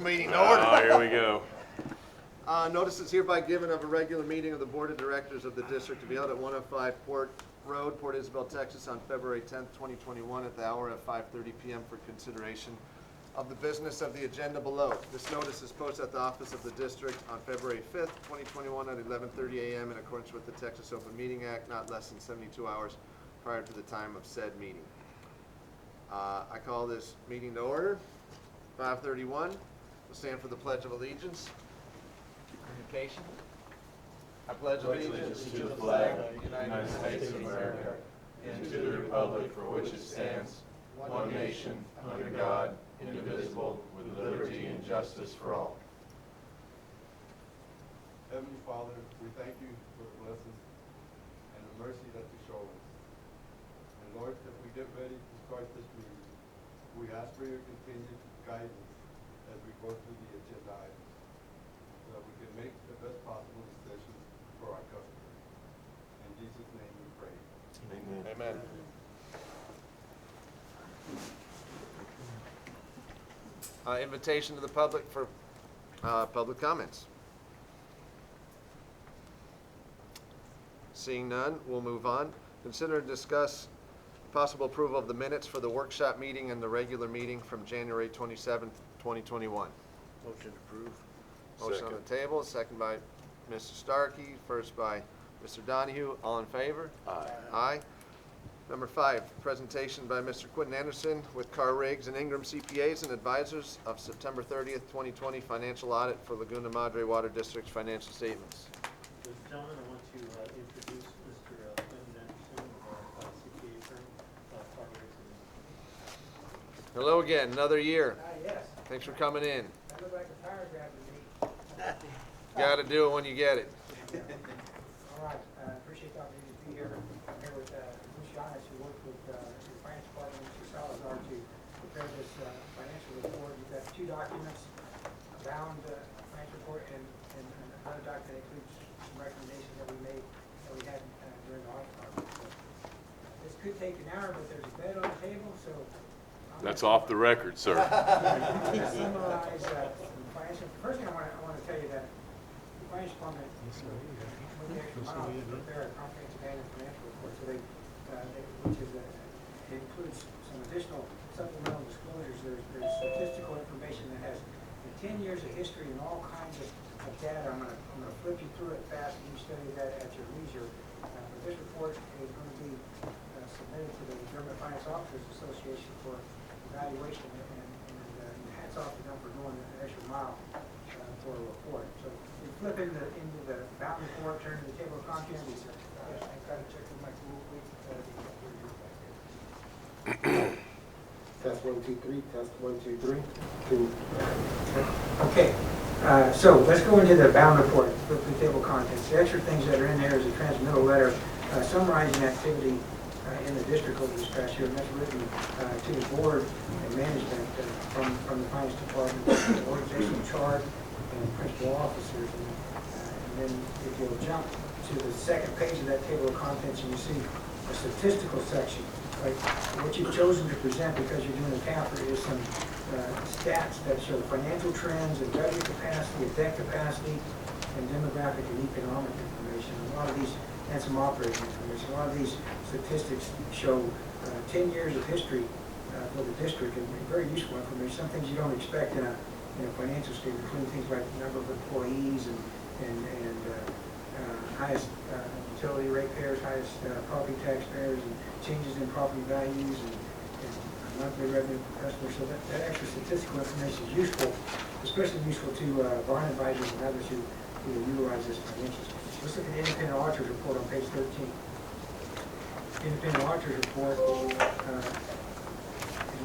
meeting to order. Oh, here we go. Notice is hereby given of a regular meeting of the Board of Directors of the District to be held at 105 Port Road, Port Isabel, Texas on February 10th, 2021 at the hour of 5:30 p.m. for consideration of the business of the agenda below. This notice is posted at the office of the district on February 5th, 2021 at 11:30 a.m. in accordance with the Texas Open Meeting Act, not less than 72 hours prior to the time of said meeting. I call this meeting to order. 5:31. We'll stand for the Pledge of Allegiance. Communication. I pledge allegiance to the flag of the United States of America and to the republic for which it stands, one nation, under God, indivisible, with liberty and justice for all. Heavenly Father, we thank you for the blessings and the mercy that you show us. And Lord, as we get ready to start this meeting, we ask for your continued guidance as we go through the agenda items, so that we can make the best possible decisions for our customers. In Jesus' name we pray. Amen. Invitation to the public for public comments. Seeing none, we'll move on. Consider and discuss possible approval of the minutes for the workshop meeting and the regular meeting from January 27th, 2021. Motion approved. Motion on the table, second by Mr. Starkey, first by Mr. Donahue. All in favor? Aye. Aye. Number 5, presentation by Mr. Quentin Anderson with Carr Riggs and Ingram CPAs and Advisors of September 30th, 2020 financial audit for Laguna Madre Water District's financial statements. Ladies and gentlemen, I want to introduce Mr. Quentin Anderson of our CPA firm, Carr Riggs and Ingram. Hello again, another year. Yes. Thanks for coming in. I look like a paragraph to me. Got to do it when you get it. All right, appreciate the opportunity to be here. I'm here with Luciana, who worked with the finance department, Mr. Salazar, to prepare this financial report. You've got 2 documents, a bound financial report and another document that includes some recommendations that we made, that we had during the audit process. So, this could take an hour, but there's a bed on the table, so That's off the record, sir. summarize some financial. First thing I want to tell you that the finance department went the extra mile to prepare a comprehensive annual financial report. So which is it includes some additional supplemental disclosures. There's statistical information that has 10 years of history and all kinds of data. I'm going to flip you through it fast, and you study that at your leisure. But this report is going to be submitted to the German Finance Officers Association for evaluation, and hats off to them for going an extra mile for a report. So we flip into the bound report, turn to the table of contents. Yes, I got to check with my Google. Test 1 2 3. Test 1 2 3. 2. Okay, so let's go into the bound report, flip the table of contents. The extra things that are in there is a transmittal letter summarizing activity in the district over this past year, and that's written to the board and management from the finance department, the organizational chart, and principal officers. And then if you'll jump to the second page of that table of contents, and you see a statistical section. Like what you've chosen to present, because you're doing a CAFR, is some stats that show financial trends, and revenue capacity, and debt capacity, and demographic and economic information. A lot of these, and some operating information. A lot of these statistics show 10 years of history for the district, and very useful information. Some things you don't expect in a financial statement, including things like number of employees and highest utility ratepayers, highest property taxpayers, and changes in property values and monthly revenue per customer. So that extra statistical information is useful, especially useful to bond advisors and others who utilize this financial statement. Let's look at the independent auditor's report on page 13. Independent auditor's report is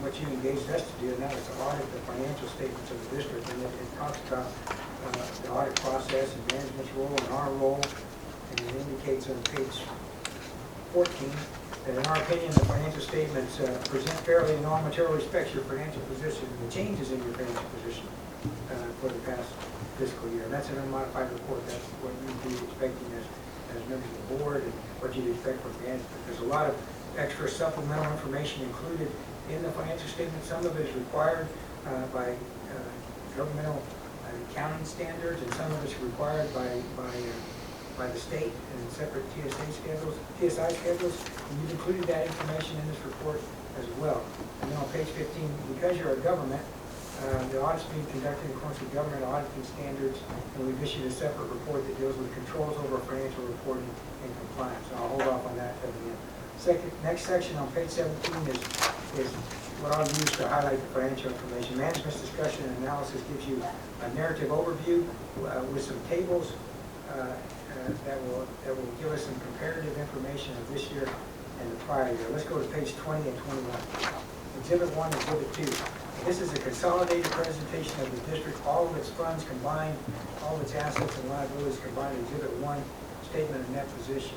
what you engaged us to do, and that is to audit the financial statements of the district. And it talks about the audit process and management's role and our role. And it indicates on page 14 that in our opinion the financial statements present fairly in all material respects your financial position and the changes in your financial position for the past fiscal year. And that's an unmodified report. That's what you'd be expecting as members of the board and what you'd expect from management. There's a lot of extra supplemental information included in the financial statement. Some of it is required by governmental accounting standards, and some of it's required by the state and separate TSI schedules. And you've included that information in this report as well. And then on page 15, because you're a government, the audit's being conducted in accordance with government auditing standards, and we've issued a separate report that deals with controls over financial reporting and compliance. So I'll hold off on that till the end. Next section on page 17 is what I'll use to highlight the financial information. Management's discussion and analysis gives you a narrative overview with some tables that will give us some comparative information of this year and the prior year. Let's go to page 20 and 21. Exhibit 1 and Exhibit 2. This is a consolidated presentation of the district, all of its funds combined, all of its assets and liabilities combined. Exhibit 1, statement of net position.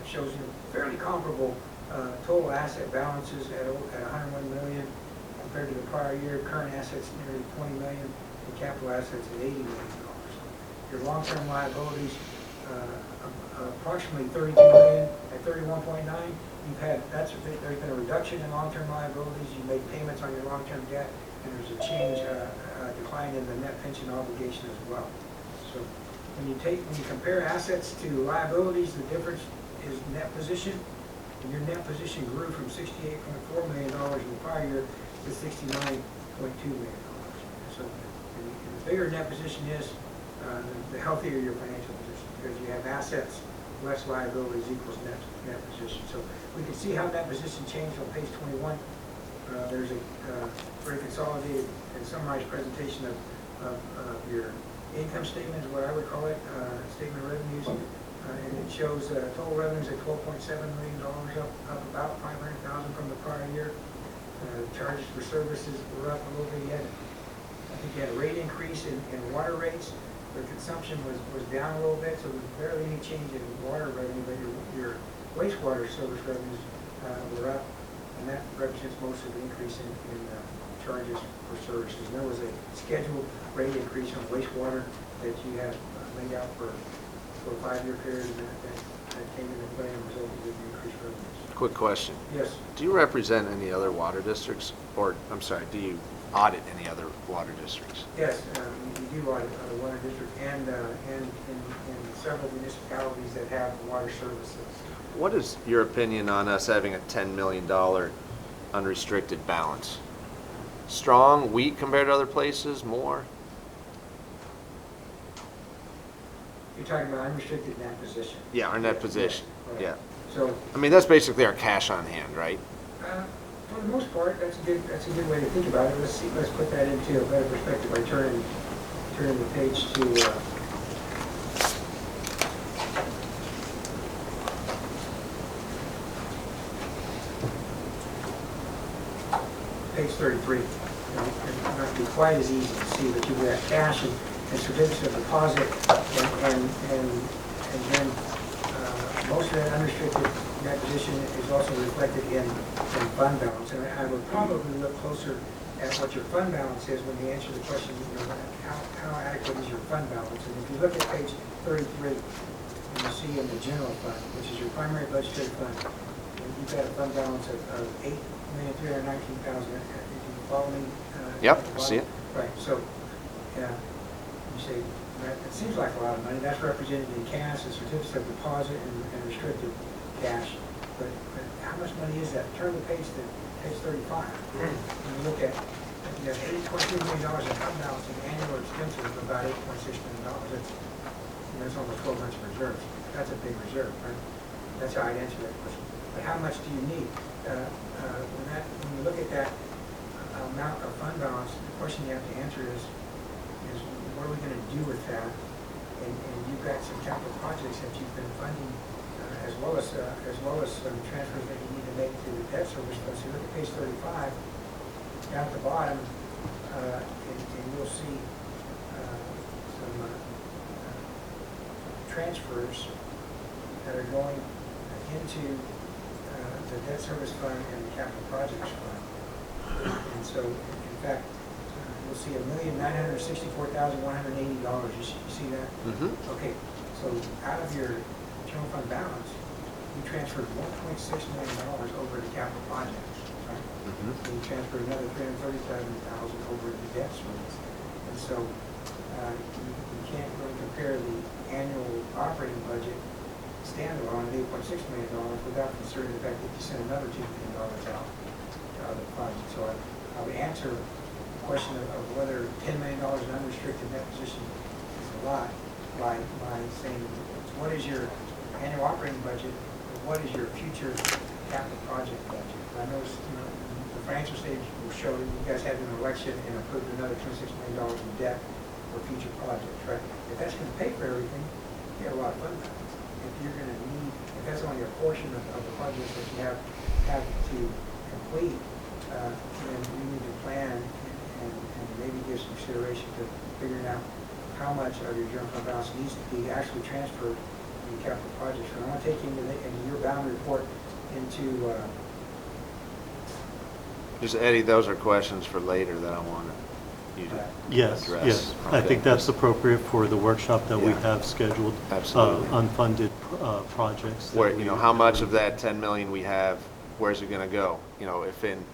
Shows you fairly comparable total asset balances at 101 million compared to the prior year. Current assets nearly 20 million and capital assets at $80 million. Your long-term liabilities approximately 32 million at 31.9. There's been a reduction in long-term liabilities. You make payments on your long-term debt, and there's a change, decline in the net pension obligation as well. So when you compare assets to liabilities, the difference is net position. And your net position grew from $68.4 million in the prior year to $69.2 million. So the bigger net position is, the healthier your financial position, because you have assets less liabilities equals net position. So we can see how that position changed on page 21. There's a very consolidated and summarized presentation of your income statement, is what I would call it, statement of revenues. And it shows total revenues at $12.7 million, up about $500,000 from the prior year. Charges for services were up a little bit yet. I think you had a rate increase in water rates. The consumption was down a little bit, so there's barely any change in water revenue, but your wastewater service revenues were up, and that represents most of the increase in charges for services. And there was a scheduled rate increase on wastewater that you had laid out for a 5-year period, and that came into play and resulted in increased revenues. Quick question. Yes. Do you represent any other water districts, or, I'm sorry, do you audit any other water districts? Yes, we do audit the water district and in several municipalities that have water services. What is your opinion on us having a $10 million unrestricted balance? Strong, weak compared to other places, more? You're talking about unrestricted net position? Yeah, our net position, Right. yeah. So, I mean, that's basically our cash on hand, right? for the most part, that's a good way to think about it. Let's put that into a better perspective by turning the page to page 33. It might be quite as easy to see, but you've got cash and certificates of deposit, and then most of that unrestricted net position is also reflected in fund balance. And I would probably look closer at what your fund balance is when you answer the question, how adequate is your fund balance? And if you look at page 33, and you see in the general fund, which is your primary budgetary fund, you've got a fund balance of $8,319,000. If you follow me? Yep, I see it. Right, so you say, it seems like a lot of money. That's represented in cash and certificates of deposit and restricted cash. But how much money is that? Turn the page to page 35. When you look at, you have $8.2 million in fund balance and annual expenses of about $8.6 million. That's almost 12 months of reserves. That's a big reserve, right? That's how I'd answer that question. But how much do you need? When you look at that amount of fund balance, the question you have to answer is what are we going to do with that? And you've got some capital projects that you've been funding, as well as some transfers that you need to make to the debt service fund. So you look at page 35, down at the bottom, and you'll see some transfers that are going into the debt service fund and the capital projects fund. And so, in fact, you'll see $1,964,180. You see that? Mm-hmm. Okay, so out of your general fund balance, you transferred $1.6 million over to capital projects, right? Mm-hmm. And you transferred another $337,000 over to debt service. And so you can't really compare the annual operating budget standalone at $8.6 million without considering the fact that you sent another $2 million out of the fund. So I would answer the question of whether $10 million in unrestricted net position is a lot by saying, what is your annual operating budget, and what is your future capital project budget? I noticed, the financial stage will show that you guys had an election and approved another $26 million in debt for future projects, right? If that's going to pay for everything, you have a lot of fund balance. If you're going to need, if that's only a portion of the projects that you have to complete, then you need to plan and maybe give some consideration to figuring out how much of your general fund balance needs to be actually transferred in capital projects. And I want to take you into your boundary report into Just Eddie, those are questions for later that I want you to Yes, address. yes. I Okay. think that's appropriate for the workshop that we Yeah. have scheduled. Absolutely. Unfunded projects. that Where, we- how much of that 10 million we have, where's it gonna go? If in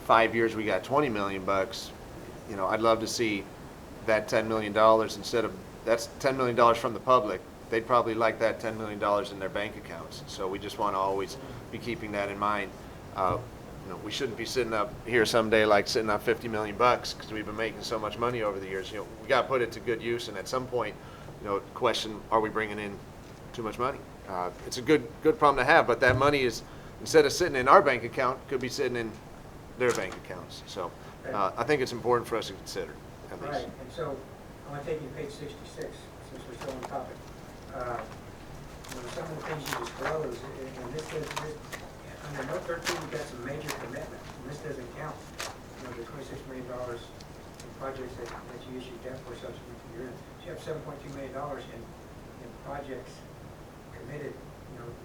5 years we got 20 million bucks, I'd love to see that $10 million instead of, that's $10 million from the public. They'd probably like that $10 million in their bank accounts. So we just wanna always be keeping that in mind. We shouldn't be sitting up here someday like sitting on 50 million bucks because we've been making so much money over the years. We got to put it to good use, and at some point, question: are we bringing in too much money? It's a good problem to have, but that money is, instead of sitting in our bank account, could be sitting in their bank accounts. So I think it's important for us to consider at least. right. And so I want to take you to page 66 since we're still on topic. Some of the things you disclose, and this is. Under note 13, you've got some major commitments, and this doesn't count, the $26 million in projects that you issued debt for subsequent to your end. So you have $7.2 million in projects committed,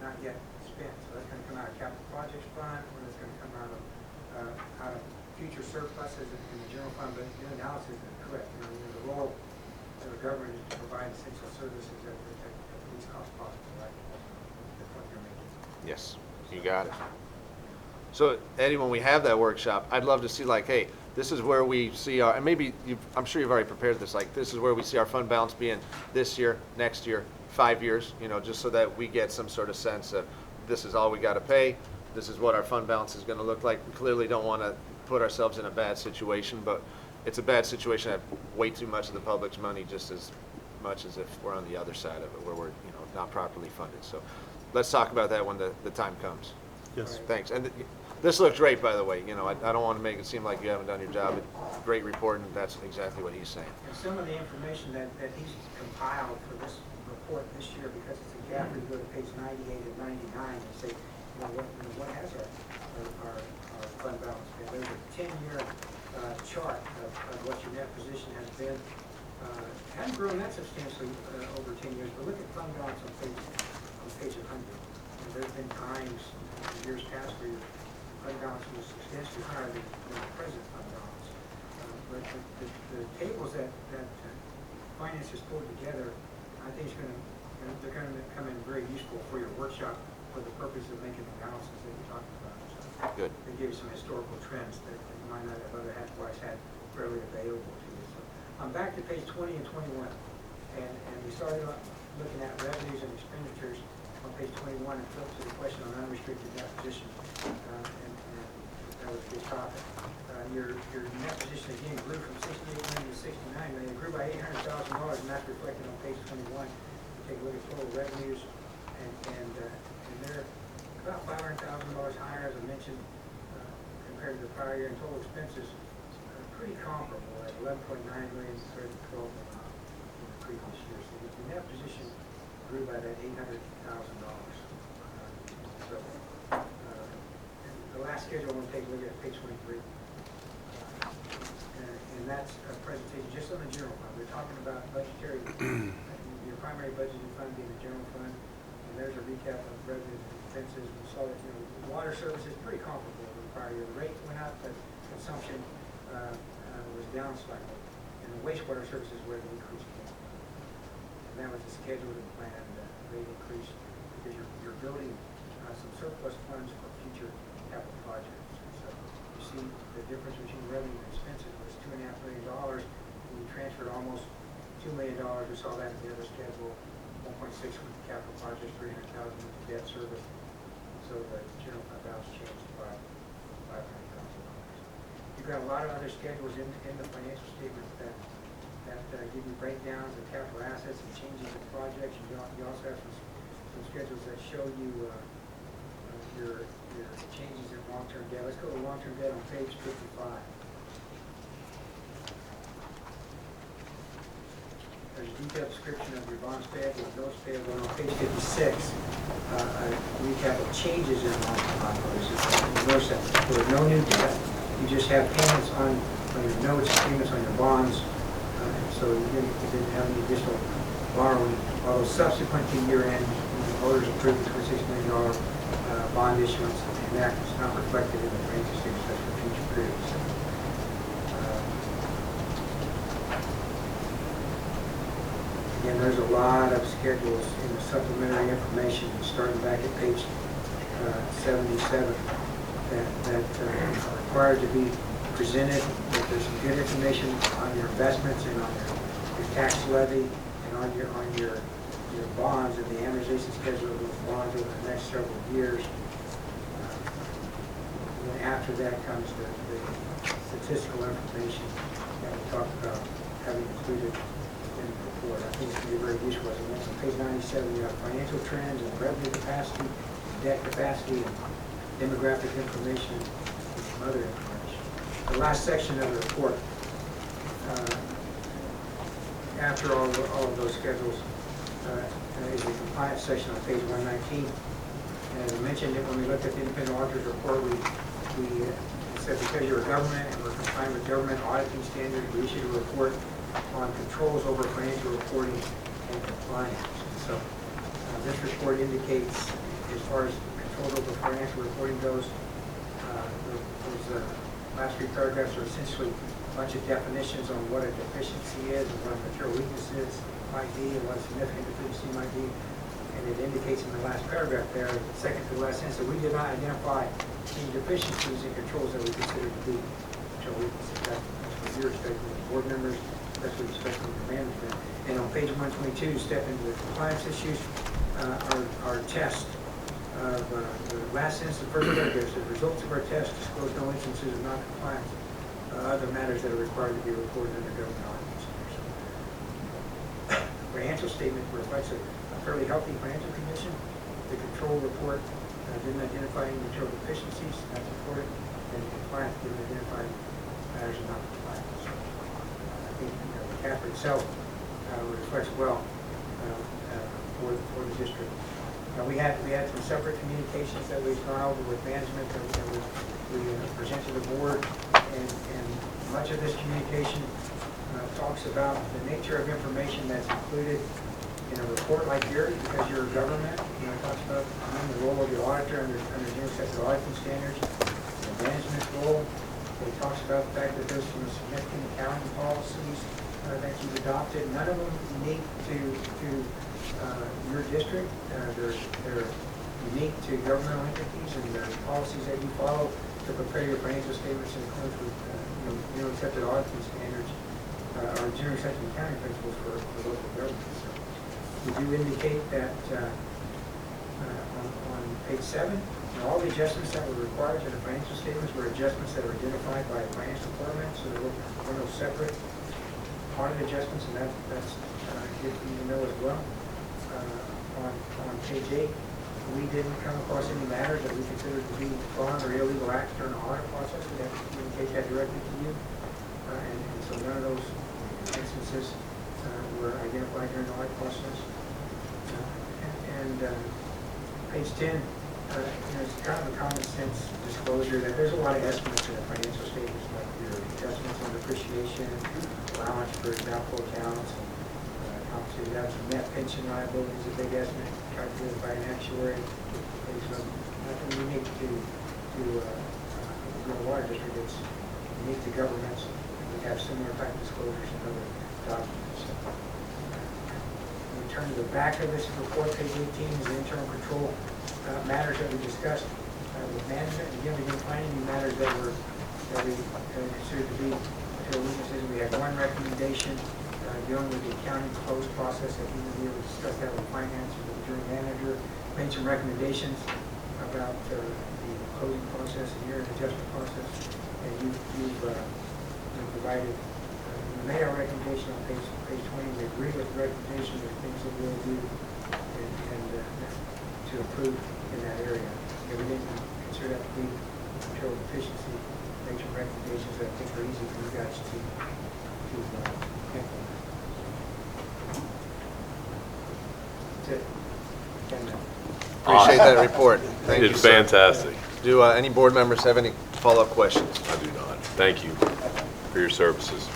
not yet spent. So that's going to come out of capital projects fund, or that's going to come out of future surpluses in the general fund. But your analysis is correct. The role of the government is to provide essential services at the least cost possible, right? That's the point you're making. Yes, you got it. So Eddie, when we have that workshop, I'd love to see hey, this is where we see our, and maybe I'm sure you've already prepared this, this is where we see our fund balance being this year, next year, 5 years, just so that we get some sort of sense of this is all we got to pay, this is what our fund balance is going to look like. We clearly don't want to put ourselves in a bad situation, but it's a bad situation to have way too much of the public's money just as much as if we're on the other side of it where we're not properly funded. So let's talk about that when the time comes. Yes. Thanks. And this looks great, by the way. I don't want to make it seem like you haven't done your job. Great report, and that's exactly what he's saying. And some of the information that he's compiled for this report this year, because it's a gap, we go to page 98 and 99 and say, what has our fund balance been? There's a 10-year chart of what your net position has been. Hasn't grown that substantially over 10 years, but look at fund balance on page 100. And there's been times in years past where your fund balance was substantially higher than the present fund balance. But the tables that finance has pulled together, I think they're going to come in very useful for your workshop for the purpose of making the analysis that you're talking about. So Good. they give you some historical trends that you might not have otherwise had fairly available to you. So I'm back to page 20 and 21, and we started looking at revenues and expenditures on page 21 and flipped to the question on unrestricted net position, and that was a good topic. Your net position again grew from 68 million to 69 million. It grew by $800,000, and that's reflected on page 21. You take a look at total revenues, and they're about $500,000 higher, as I mentioned, compared to the prior year. And total expenses pretty comparable at 11.9 million compared to 12 million in the previous year. So the net position grew by that $800,000. So the last schedule, I want to take a look at page 23. And that's a presentation just on the general fund. We're talking about budgetary, your primary budgeting fund being the general fund. And there's a recap of revenues and expenses. We saw that water services pretty comparable to the prior year. The rate went up, but consumption was down slightly. And the wastewater services were the increase. And that was the scheduled and planned rate increase because you're building some surplus funds for future capital projects. And so you see the difference between revenue and expenses was $2.5 million. we transferred almost $2 million. We saw that in the other schedule, 1.6 with the capital projects, 300,000 with the debt service. So the general fund balance changed by $500,000. You've got a lot of other schedules in the financial statements that give you breakdowns of capital assets and changes in projects. You also have some schedules that show you your changes in long-term debt. Let's go to long-term debt on page 55. There's a detailed description of your bonds payable and notes payable. And on page 56, a recap of changes in long-term liabilities. Notice that there are no new debt. You just have payments on your notes, payments on your bonds. So you didn't have any additional borrowing. Although subsequent to year-end, the voters approved the $26 million bond issuance, and that is not reflected in the financial statements. That's for future periods. Again, there's a lot of schedules in the supplementary information, starting back at page 77, that are required to be presented. There's some good information on your investments and on your tax levy and on your bonds and the amortization schedule of those bonds over the next several years. And then after that comes the statistical information that we talked about having included in the report. I think it's going to be very useful. As I mentioned, page 97, you have financial trends and revenue capacity, debt capacity, and demographic information, and some other information. The last section of the report, after all of those schedules, is the compliance section on page 119. And as I mentioned, when we looked at the independent auditor's report, we said because you're a government and we're compliant with government auditing standards, we issued a report on controls over financial reporting and compliance. So this report indicates, as far as controls over financial reporting goes, those last three paragraphs are essentially a bunch of definitions on what a deficiency is and what a material weakness might be and what a significant deficiency might be. And it indicates in the last paragraph there, second to the last sentence, that we did not identify any deficiencies in controls that we consider to be material weaknesses. That's what you're expecting as board members, that's what you're expecting from management. And on page 122, step into the compliance issues, our test of the last sentence of first paragraph says, results of our test disclose no instances of non-compliance, other matters that are required to be reported under government auditing standards. The financial statement reflects a fairly healthy financial condition. The control report didn't identify any material deficiencies, that's important, and the compliance didn't identify matters of non-compliance. So, I think the CAFR itself reflects well for the district. We had some separate communications that we've gone over with management that we present to the board, and much of this communication talks about the nature of information that's included in a report like yours, because you're a government. It talks about the role of the auditor under new sets of auditing standards, the management's role. It talks about the fact that there's some significant accounting policies that you've adopted. None of them unique to your district. They're unique to governmental entities, and the policies that you follow to prepare your financial statements in accordance with new accepted auditing standards are generally accepted accounting principles for local governments. So we do indicate that on page 7, all the adjustments that were required to the financial statements were adjustments that were identified by the financial department, so there were no separate audit adjustments, and that's good for you to know as well. On page 8, we didn't come across any matters that we considered to be fraud or illegal acts during the audit process. We have to communicate that directly to you, and so none of those instances were identified during the audit process. Page 10, it's kind of a common sense disclosure that there's a lot of estimates in the financial statements, like your adjustments on depreciation, allowance for doubtful accounts, obviously you have some net pension liabilities, a big estimate calculated by an actuary. There's nothing unique to the water district. It's unique to governments. We have similar type disclosures in other documents. We turn to the back of this report, page 18, is the internal control matters that we discussed with management. Again, we didn't find any matters that we considered to be to witnesses. We had one recommendation dealing with the accounting close process. I think we were discussed that with finance and the jury manager. Made some recommendations about the closing process and year-end adjustment process. And you've provided, we made our recommendation on page 20. We agree with the recommendation of things that we'll do and to improve in that area. And we didn't consider that to be control efficiency. Make some recommendations that I think are easy for you guys to implement. That's it. And, Appreciate that report. Thank You you, did sir. fantastic. Do any board members have any follow-up questions? I do not. Thank you for your services.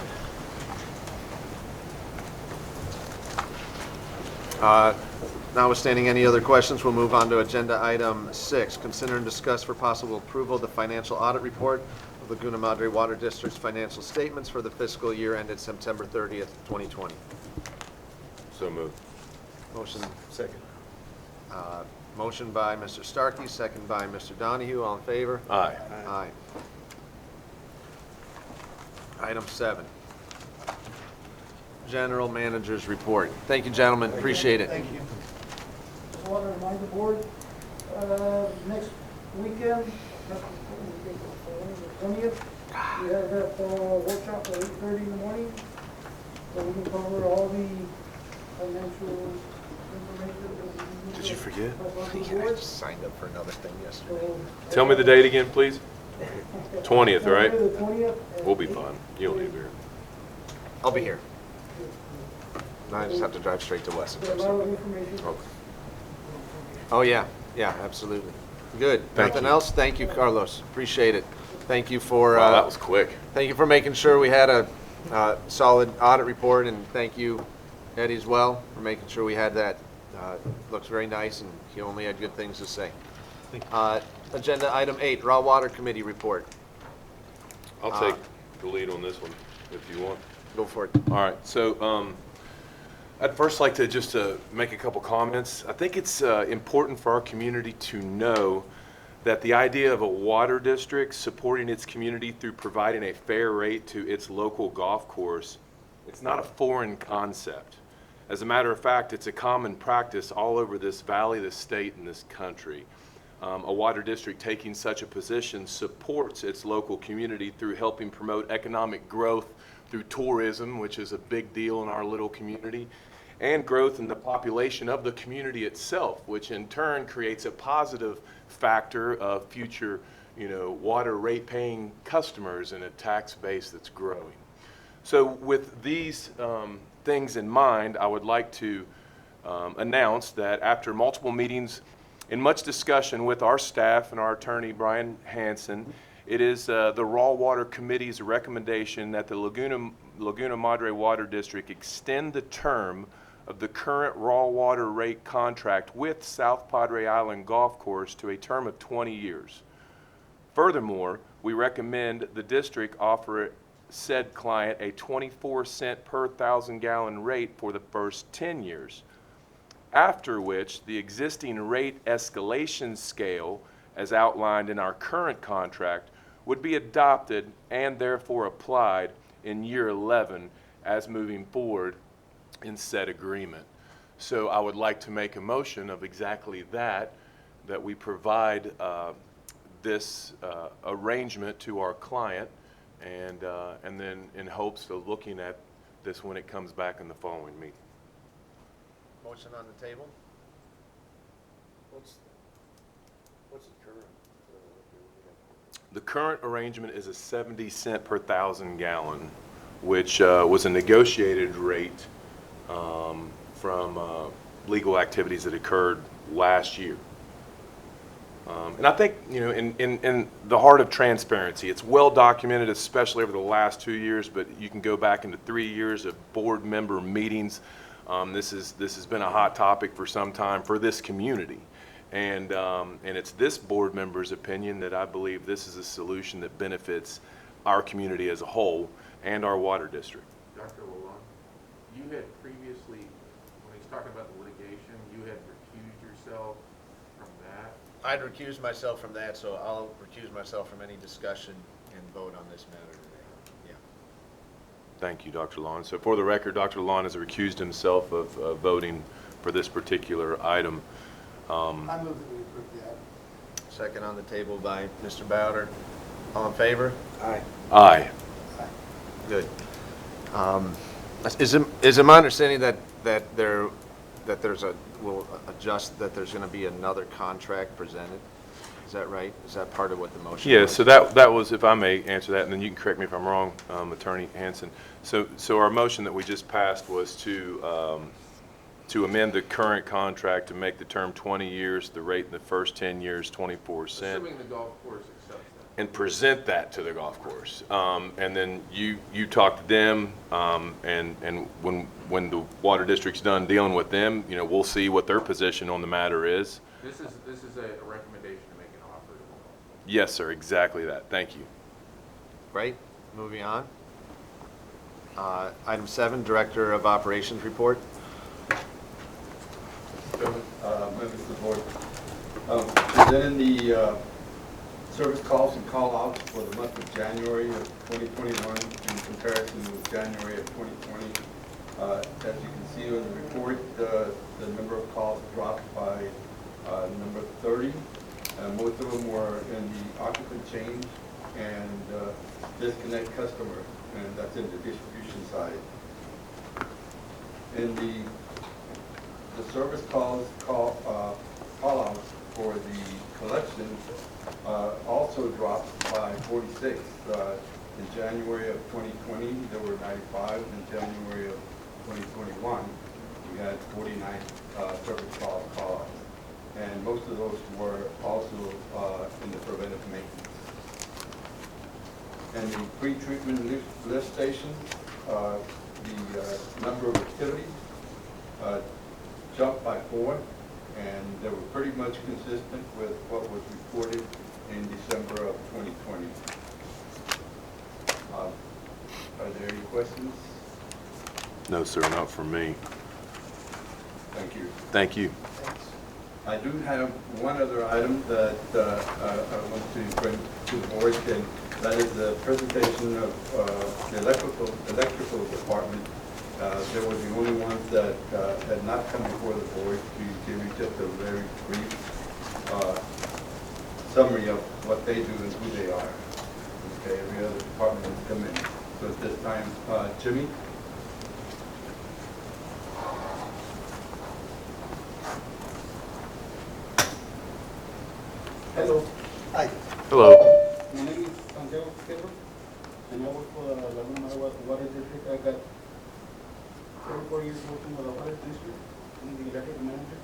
Notwithstanding any other questions, we'll move on to agenda item 6. Consider and discuss for possible approval the financial audit report of Laguna Madre Water District's financial statements for the fiscal year ended September 30th, 2020. So moved. Motion. Second. Motion by Mr. Starkey, second by Mr. Donahue. All in favor? Aye. Aye. Item 7. General Manager's Report. Thank you, gentlemen. Appreciate it. Thank you. Just want to remind the board, next weekend, the 20th, we have that workshop at 8:30 in the morning, so we can cover all the financial information that we need. Did you forget? Yeah, I just signed up for another thing yesterday. Tell me the date again, please. 20th, right? The 20th. We'll be fine. You'll be here. I'll be here. No, I just have to drive straight to Wesson. There's a lot of information. Okay. Oh, yeah. Yeah, absolutely. Good. Thank Nothing you. else? Thank you, Carlos. Appreciate it. Thank you for, Wow, that was quick. thank you for making sure we had a solid audit report, and thank you, Eddie, as well, for making sure we had that. Looks very nice, and he only had good things to say. Agenda item 8, Raw Water Committee report. I'll take the lead on this one if you want. Go for it. All right, so I'd first like to just make a couple comments. I think it's important for our community to know that the idea of a water district supporting its community through providing a fair rate to its local golf course, it's not a foreign concept. As a matter of fact, it's a common practice all over this valley, this state, and this country. A water district taking such a position supports its local community through helping promote economic growth through tourism, which is a big deal in our little community, and growth in the population of the community itself, which in turn creates a positive factor of future, water rate paying customers in a tax base that's growing. So with these things in mind, I would like to announce that after multiple meetings and much discussion with our staff and our attorney, Brian Hansen, it is the Raw Water Committee's recommendation that the Laguna Madre Water District extend the term of the current raw water rate contract with South Padre Island Golf Course to a term of 20 years. Furthermore, we recommend the district offer said client a 24-cent per 1,000-gallon rate for the first 10 years, after which the existing rate escalation scale, as outlined in our current contract, would be adopted and therefore applied in year 11 as moving forward in said agreement. So I would like to make a motion of exactly that we provide this arrangement to our client, and then in hopes of looking at this when it comes back in the following meeting. Motion on the table? What's the current? The current arrangement is a 70-cent per 1,000-gallon, which was a negotiated rate from legal activities that occurred last year. And I think, in the heart of transparency, it's well documented, especially over the last 2 years, but you can go back into 3 years of board member meetings. This has been a hot topic for some time for this community. And it's this board member's opinion that I believe this is a solution that benefits our community as a whole and our water district. Dr. Lalonde, you had previously, when he's talking about the litigation, you had recused yourself from that. I'd recuse myself from that, so I'll recuse myself from any discussion and vote on this matter today. Yeah. Thank you, Dr. Lon. So for the record, Dr. Lon has recused himself of voting for this particular item. I move that we approve the item. Second on the table by Mr. Bowder. All in favor? Aye. Aye. Good. Is it my understanding that there's we'll adjust, that there's going to be another contract presented? Is that right? Is that part of what the motion Yeah, was? so that was, if I may answer that, and then you can correct me if I'm wrong, Attorney Hanson. So our motion that we just passed was to amend the current contract to make the term 20 years, the rate in the first 10 years 24 cents. Assuming the golf course accepts that. And present that to the golf course. And then you talk to them, and when the water district's done dealing with them, you know, we'll see what their position on the matter is. This is a recommendation to make an offer to the golf course. Yes, sir, exactly that. Thank you. Right, moving on. Item 7, Director of Operations report. Chairman, members of the board, presenting the service calls and call-outs for the month of January of 2021 in comparison with January of 2020. As you can see on the report, the number of calls dropped by number 30. Most of them were in the occupant change and disconnect customer, and that's in the distribution side. In the service call-outs for the collection also dropped by 46. In January of 2020, there were 95. In January of 2021, we had 49 service call-outs. And most of those were also in the preventive maintenance. And the pre-treatment lift stations, the number of activities jumped by 4, and they were pretty much consistent with what was reported in December of 2020. Are there any questions? No, sir, not from me. Thank you. Thank you. I do have one other item that I want to bring to the board, and that is the presentation of the electrical department. They were the only ones that had not come before the board to give you just a very brief summary of what they do and who they are. Okay, every other department has come in. So at this time, Jimmy? Hello. Hi. Hello. My name is Santiago Quintero, and I work for Laguna Water District. I got 34 years working with the water district. I'm the electric manager,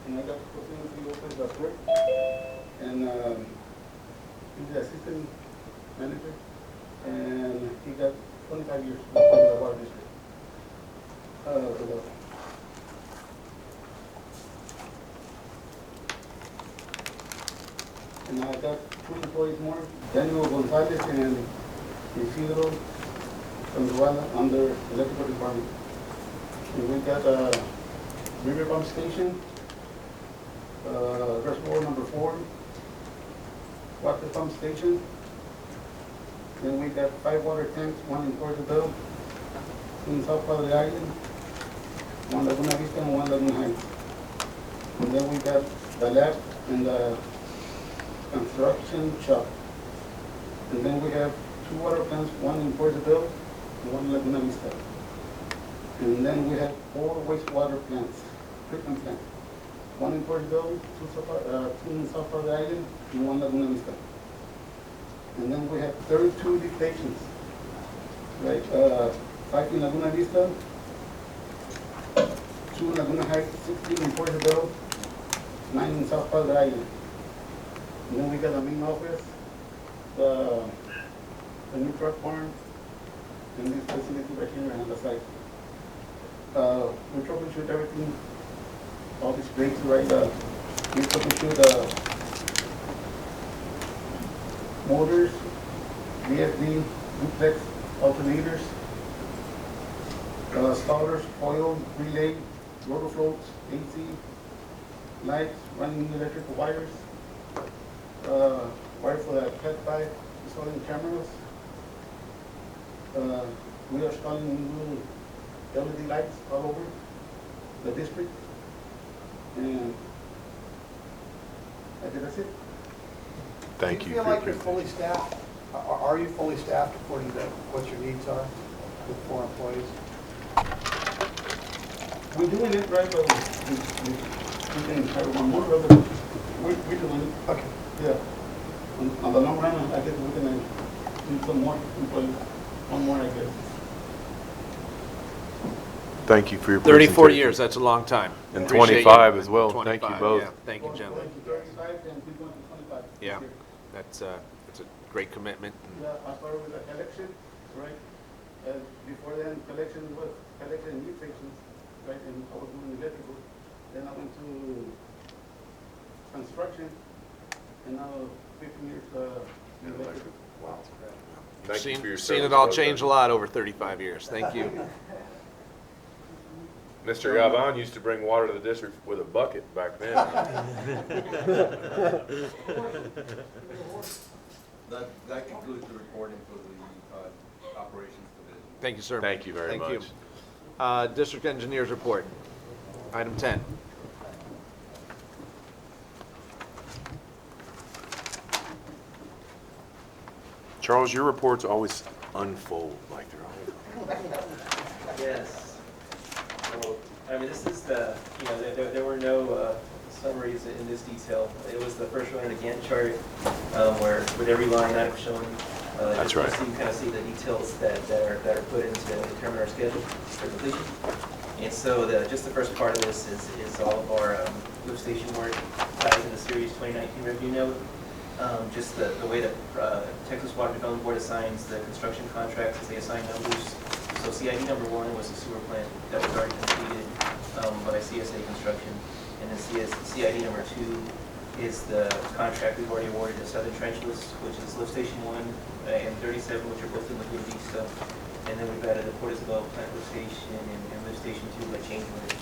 and I got the opportunity to open the clerk, and he's the assistant manager, and he got 25 years working with the water district. And I got 2 employees more, Daniel Gonzalez and Isidro Sandoval under electrical department. And we got a river pump station, reservoir number 4, water pump station. Then we got 5 water tanks, 1 in Portobello, 2 in South Padre Island, 1 Laguna Vista and 1 Laguna Heights. And then we got the lab and the construction shop. And then we have 2 water plants, 1 in Portobello and 1 in Laguna Vista. And then we have 4 wastewater plants, treatment plants. 1 in Portobello, 2 in South Padre Island, and 1 Laguna Vista. And then we have 32 lift stations, like 5 in Laguna Vista, 2 in Laguna Heights, 16 in Portobello, 9 in South Padre Island. And then we got the main office, the new truck barn, and this facility right here on the side. We troubleshoot everything, all these breaks, right? We troubleshoot motors, VFD, duplex, alternators, starters, oil, relay, rotor floats, AC, lights, running electrical wires, wire for the Cat 5, installing cameras, We are installing new LED lights all over the district. And I think that's it. Thank Do you you for feel your like you're fully presentation. staffed? Are you fully staffed according to what your needs are with 4 employees? We're doing it right, but we can hire one more, but we're doing it. Okay. Yeah. On the long run, I guess we're gonna need some more employees, one more, I guess. Thank you for your 34 presentation. years, that's a long time. And Appreciate 25 you. as well. Thank you 25, both. yeah. Thank you, gentlemen. Going to 35 and we're going to 25. this Yeah, year. that's a great commitment. Yeah, I started with the collection, right? And before then, collection was collection new stations, right? And I was doing electrical. Then I went to construction, and now 15 years in electrical. Wow. Thank you for your Seen it service, all both change a of lot over 35 years. Thank you. you. Mr. Galvan used to bring water to the district with a bucket back then. That concludes the reporting for the operations division. Thank you, sir. Thank you very Thank you. much. District Engineers Report. Item 10. Charles, your reports always unfold like they're all. Yes. Well, I mean, this is the, you know, there were no summaries in this detail. It was the first one in a Gantt chart where with every line item shown. That's right. So you kind of see the details that are put in to determine our schedule for completion. And so just the first part of this is all of our lift station work tied to the Series 2019 review note. Just the way that Texas Water Development Board assigns the construction contracts as they assign numbers. So CID number 1 was the sewer plant that was already completed by CSA Construction. And then CID number 2 is the contract we've already awarded to Southern Trenchless, which is lift station 1 and 37, which are both in Laguna Vista. And then we've added the Port Isabel plant lift station and lift station 2 by change order.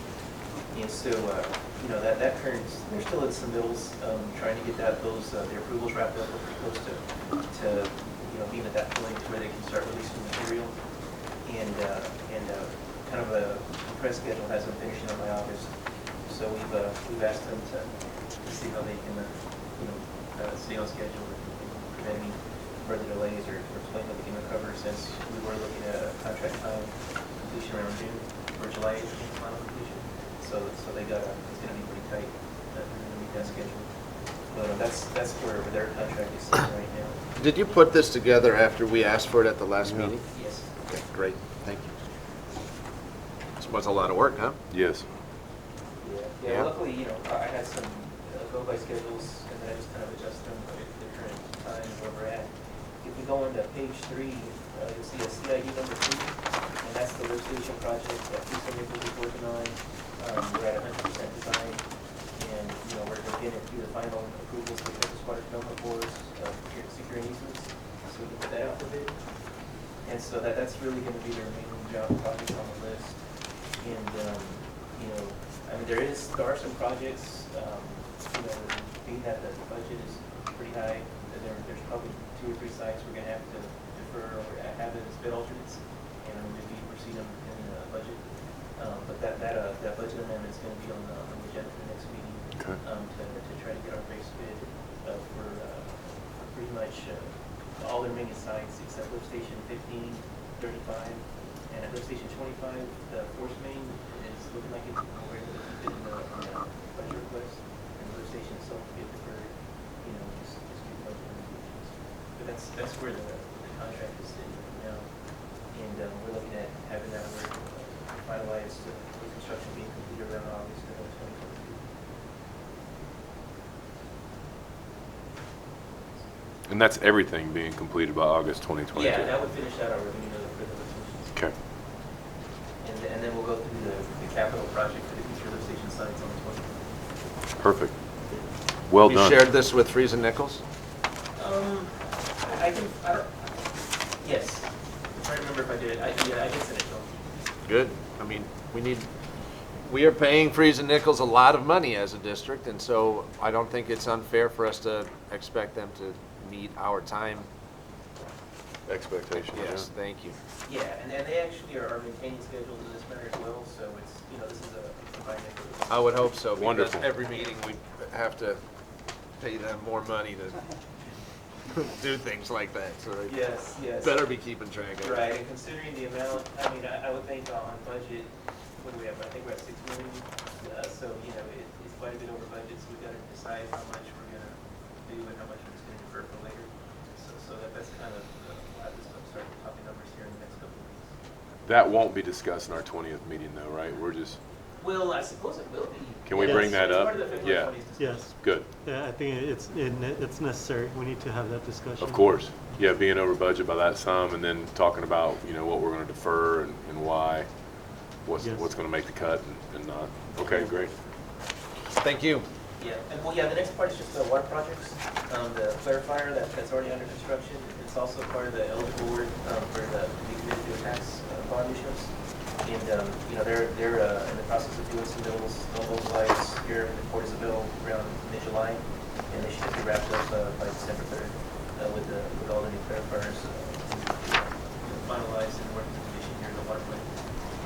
And so, you know, that current, they're still in submittals, trying to get their approvals wrapped up. We're pretty close to, you know, being at that point where they can start releasing material. And kind of a compressed schedule has them finishing up by August. So we've asked them to see how they can, you know, stay on schedule and prevent any further delays or explain what they can recover, since we were looking at a contract time completion around June or July 8th, final completion. So they got it's going to be pretty tight to meet that schedule. But that's where their contract is sitting right now. Did you put this together after we asked for it at the last meeting? Yes. Okay, great. Thank you. This was a lot of work, huh? Yes. Yeah. Yeah. Luckily, you know, I had some go-by schedules, and then I just kind of adjust them to the current time where we're at. If we go into page 3, you'll see a CID number 2, and that's the lift station project that Lisa Nichols is working on. We're at 100% design, and, you know, we're getting it through the final approvals for the Texas Water Development Board's securing easements, so we can put that out for bid. And so that's really going to be the remaining job project on the list. And, you know, I mean, there are some projects, you know, being that the budget is pretty high, there's probably 2 or 3 sites we're going to have to defer or have as bid alternates, and maybe proceed them in the budget. But that budget amendment is going to be on the agenda for the next meeting. Okay. To try to get our base bid for pretty much all the remaining sites except lift station 15, 35, and at lift station 25, the force main is looking like it's where to keep it in the budget request, and the lift station itself will get deferred, you know, just do budget resolutions. But that's where the contract is sitting right now, and we're looking at having that work finalized, the construction being completed around August of 2022. And that's everything being completed by August 2022? Yeah, that would finish out our revenue note for the lift stations. Okay. And then we'll go through the capital project for the future lift station sites on the 20th. Perfect. Well You done. shared this with Friesen Nichols? Yes. I'm trying to remember if I did. I did send it to them. Good. I mean, we are paying Friesen Nichols a lot of money as a district, and so I don't think it's unfair for us to expect them to meet our time expectation, yeah. Yes, thank you. Yeah, and they actually are maintaining schedules in this matter as well, so it's, this is a combined effort. I would hope so, because Wonderful. every meeting we have to pay them more money to do things like that, so they Yes, yes. better be keeping track of it. Right, and considering the amount, I would think on budget, what do we have, I think we're at 6 million. So, it's quite a bit over budget, so we've got to decide how much we're going to do and how much we're just going to defer for later. So that's kind of, I'll just start talking numbers here in the next couple of weeks. That won't be discussed in our 20th meeting though, right? We're just, Well, I suppose it will be. can we Yes. bring that It's up? part of the February Yeah, 20th discussion. Yes, good. yeah, I think it's necessary. We need to have that discussion. Of course. Yeah, being over budget by that sum and then talking about, what we're going to defer and why, what's Yes. going to make the cut and not. Okay, great. Thank you. Yeah, and the next part is just the water projects. The clarifier that's already under construction. It's also part of the eligible work for the to be committed to a tax bond issuance. And they're in the process of doing some mills, those lights here in Port Isabel around mid-July, and they should be wrapped up by December 3rd with all the new clarifiers finalized and working condition here in the water plant.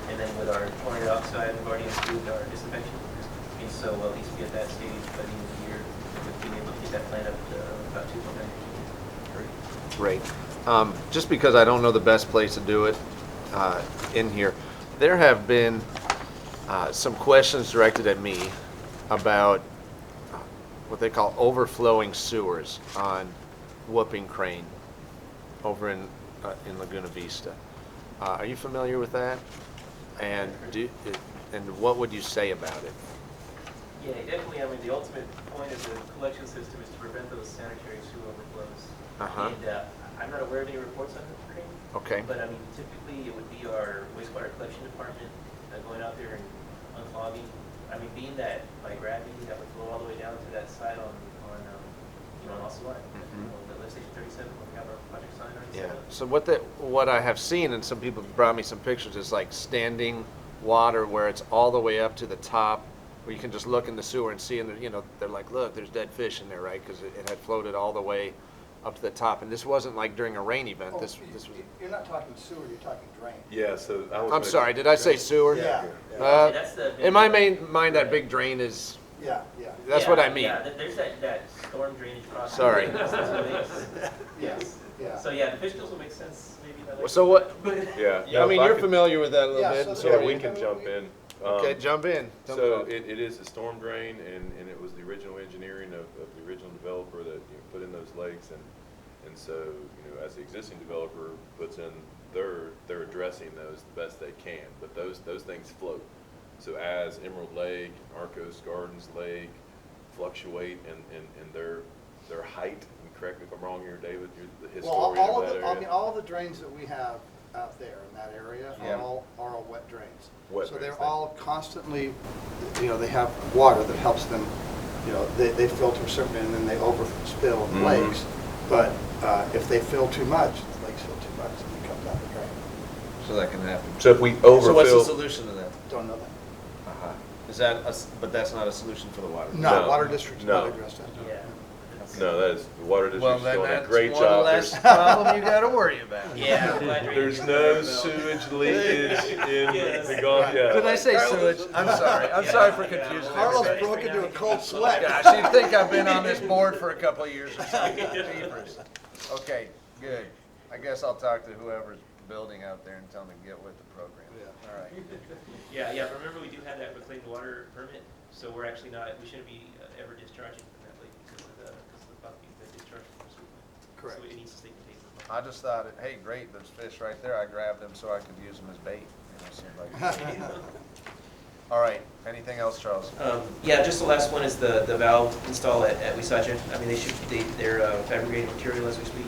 And then with our chlorine dioxide, we've already improved our disinfection. And so at least be at that stage by the end of the year, with being able to get that plant up to about 2.9. Great. Just because I don't know the best place to do it in here, there have been some questions directed at me about what they call overflowing sewers on Whooping Crane over in Laguna Vista. Are you familiar with that? And what would you say about it? Yeah, definitely. The ultimate point of the collection system is to prevent those sanitary sewer overflows. Uh-huh. And I'm not aware of any reports on the crane. Okay. But typically it would be our wastewater collection department going out there and unclogging. Being that by gravity that would flow all the way down to that site on Ocelot, the lift station 37, where we have our project sign on it. Yeah. So what I have seen, and some people brought me some pictures, is like standing water where it's all the way up to the top, where you can just look in the sewer and see, and they're like, look, there's dead fish in there, right? Because it had floated all the way up to the top, and this wasn't like during a rain event. Oh, This was. You're not talking sewer, you're talking drain. Yeah, so I'm sorry, did I say sewer? Yeah. That's the In my mind, that big drain is. Yeah. That's what I mean. Yeah, there's that storm drainage process. Sorry. That's what it is. Yes, yeah. So the fish kills will make sense maybe. So what? Yeah. I mean, if you're could- familiar with that a little Yeah, bit. so and there- Yeah, we I can mean, jump in. Okay, jump in. Tell me So about it. it is a storm drain, and it was the original engineering of the original developer that put in those lakes, and so as the existing developer puts in, they're addressing those the best they can, but those things float. So as Emerald Lake, Arcos Gardens Lake fluctuate in their height, and correct me if I'm wrong here, David, you're the Well, historian all of of that the, area. all the drains that we have out there in that area Yeah. are all wet drains. Wet So drains, they're thank you. all constantly, they have water that helps them, they filter certainly and then they overspill Mhm. lakes. But if they fill too much, the lakes fill too much, and it comes out the drain. So that can happen. So if we So what's the overfill, solution to that? Don't know that. Uh-huh. Is that, but that's not a solution for the water? No, No. water district's No. not addressed that. Yeah. no, that is, the water Well, district's then doing a that's great one job. less There's- problem you gotta worry about. Yeah. I'm glad There's drainage no is very well. sewage leakage in Yes. the Gulf, yeah. Did I say sewage? I'm sorry. I'm Yeah, sorry for yeah. confusing Carlos everybody. broke into a cold sweat. Gosh, you'd think I've been on this board for a couple of years or something. Jeepers. Okay, good. I guess I'll talk to whoever's building out there and tell them to get with the program. Yeah. All right. Yeah, remember we do have that reclaimed water permit, so we shouldn't be ever discharging from that lake because of the discharge from the sewer plant. Correct. So it needs to stay contained. I just thought, hey, great, there's fish right there. I grabbed them so I could use them as bait. All right, anything else, Charles? Yeah, just the last one is the valve install at Wesacha. They're fabricating material as we speak.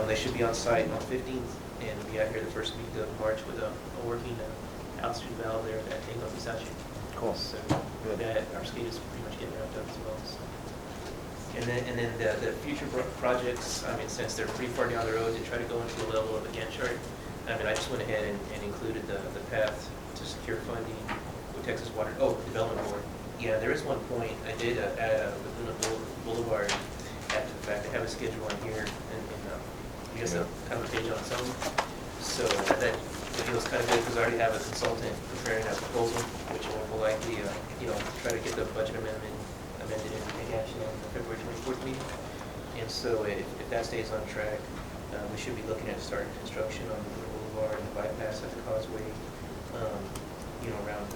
They should be on site on 15th and be out here the first week of March with a working outstream valve there at Tango Wesacha. Cool. So Good. our skate is pretty much getting wrapped up as well. So. And then the future projects, since they're pretty far down the road, to try to go into a level of a Gantt chart. I just went ahead and included the path to secure funding with Texas Water, Development Board. Yeah, there is one point, I did add Laguna Boulevard after the fact. I have a schedule on here, and I guess, kind of a page on its own. So that feels kind of good because I already have a consultant preparing a proposal, which will likely, try to get the budget amended and take action on the February 24th meeting. And so if that stays on track, we should be looking at starting construction on the boulevard and the bypass at the causeway, around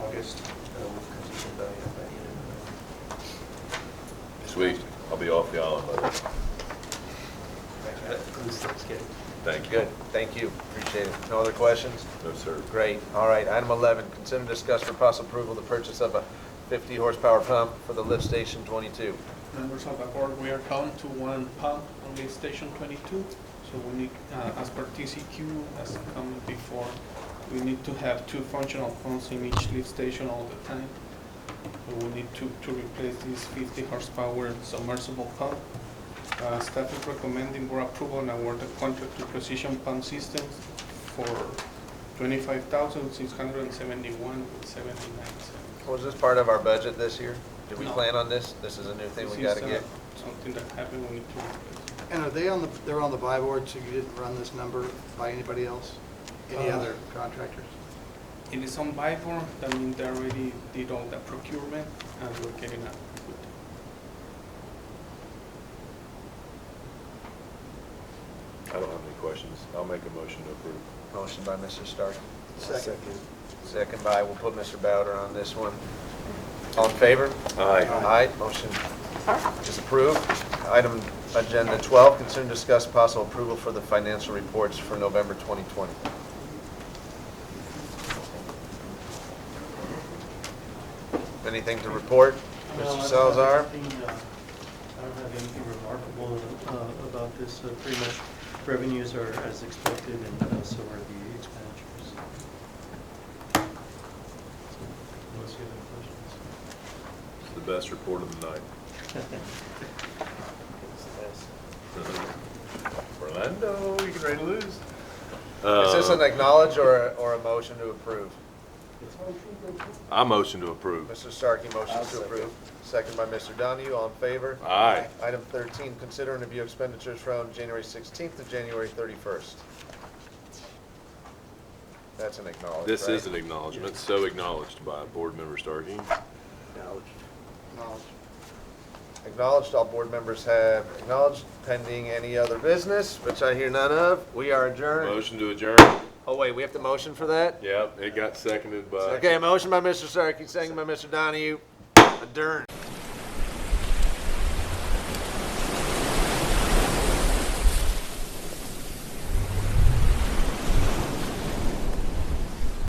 August, with completion by the end of the Sweet. I'll be off the island by then. That concludes the schedule. Thank you. Good, thank you, appreciate it. No other questions? No, sir. Great, all right, item 11, consider and discuss for possible approval the purchase of a 50 horsepower pump for the lift station 22. Members of the board, we are down to one pump on lift station 22. So we need, as per TCQ, as come before, we need to have 2 functional pumps in each lift station all the time. So we need to replace this 50 horsepower submersible pump. Staff is recommending board approval and award the contract to Precision Pump Systems for $25,671.79. Was this part of our budget this year? Did we No. plan on this? This is a new thing we This gotta is, get? something that happened, we need to replace. And are they they're on the buy board, so you didn't run this number by anybody else? Any other contractors? It is on Bivor, that means they already did all the procurement, and we're getting a quote. I don't have any questions. I'll make a motion to approve. Motion by Mr. Stark. Second. Second by, we'll put Mr. Bowder on this one. All in favor? Aye. Aye, motion is approved. Item agenda 12, consider and discuss possible approval for the financial reports for November 2020. Anything to report? No, I Mr. don't have Salazar? anything, I don't have anything remarkable about this. Pretty much revenues are as expected, and so are the expenditures. Unless you have any questions. It's the best report of the night. Orlando, you getting ready to lose? Is this an acknowledge or a motion to approve? I motion to approve. Mr. Starkey motions to approve. Second by Mr. Donahue, all in favor? Aye. Item 13, consider and review expenditures from January 16th to January 31st. That's an acknowledge, This right? is an acknowledgement, so acknowledged by Board Member Starkey. Acknowledged, all board members have acknowledged, pending any other business, which I hear none of. We are adjourned. Motion to adjourn. Oh, wait, we have to motion for that? Yep, it got seconded by. Okay, motion by Mr. Starkey, second by Mr. Donahue. Adjourned.